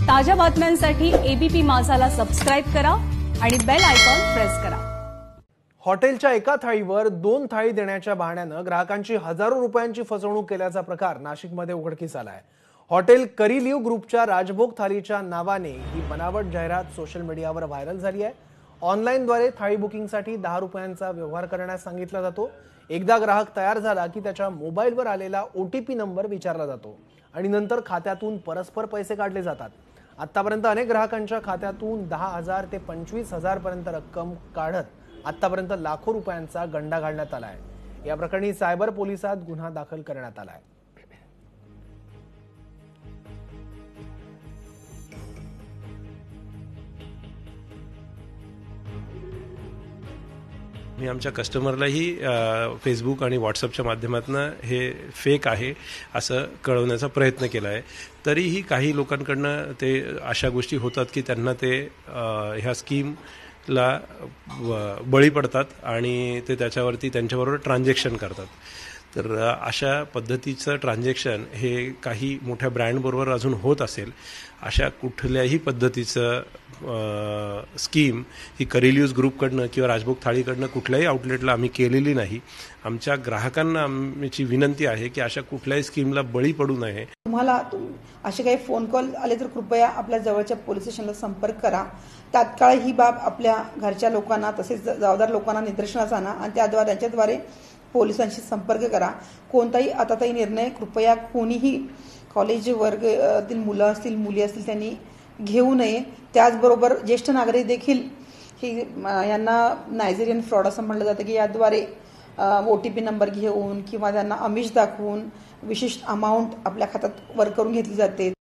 ताज्या बातम्यांसाठी ABP माझाला subscribe करा आणि बेल आयकॉन प्रेस करा। हॉटेलच्या एका थाळीवर 2 थाळी देण्याच्या बहाण्याने ग्राहकांची हजारो रुपयांची फसवणूक केल्याचा प्रकार नाशिकमध्ये उघडकीस आला आहे। हॉटेल करीलिव ग्रुपच्या राजभोग थाळीच्या नावाने ही बनावट जाहिरात सोशल मीडियावर व्हायरल झाली आहे। ऑनलाईनद्वारे थाळी बुकिंगसाठी 10 रुपयांचा व्यवहार करण्यास सांगितला जातो। एकदा ग्राहक तयार झाला की त्याच्या मोबाईलवर आलेला ओटीपी नंबर विचारला जातो आणि नंतर खात्यातून परस्पर पैसे काढले जातात। आतापर्यंत अनेक ग्राहकांच्या खात्यातून 10,000 ते 25,000 पर्यंत रक्कम काढत आतापर्यंत लाखो रुपयांचा गंडा घालण्यात आला आहे। या प्रकरणी सायबर पोलिसात गुन्हा दाखल करण्यात आला आहे। मी आमच्या कस्टमरलाही फेसबुक आणि व्हॉट्सअपच्या माध्यमातून हे फेक आहे असं कळवण्याचा प्रयत्न केला आहे। तरीही काही लोकांकडनं ते अशा गोष्टी होतात की त्यांना ते ह्या स्कीमला बळी पडतात आणि ते त्याच्यावरती त्यांच्याबरोबर ट्रान्झॅक्शन करतात। तर अशा पद्धतीचं ट्रान्झॅक्शन हे काही मोठ्या ब्रँडबरोबर अजून होत असेल, अशा कुठल्याही पद्धतीचं स्कीम ही करीलिव्ह ग्रुपकडनं किंवा राजभोग थाळीकडनं कुठल्याही आउटलेटला आम्ही केलेली नाही। आमच्या ग्राहकांना आमची विनंती आहे की अशा कुठल्याही स्कीमला बळी पडू नये। तुम्हाला असे काही फोन कॉल आले तर कृपया आपल्या जवळच्या पोलीस स्टेशनला संपर्क करा। तात्काळ ही बाब आपल्या घरच्या लोकांना तसेच जबाबदार लोकांना निदर्शनास आणा आणि त्यांच्याद्वारे पोलिसांशी संपर्क करा। कोणताही आताताई निर्णय कृपया कोणीही कॉलेज वर्गातील मुलं असतील मुली असतील त्यांनी घेऊ नये। त्याचबरोबर ज्येष्ठ नागरिक देखील यांना नायजेरियन फ्रॉड असं म्हटलं जातं की याद्वारे ओटीपी नंबर घेऊन किंवा त्यांना आमिष दाखवून विशिष्ट अमाऊंट आपल्या खात्यात वर करून घेतली जाते।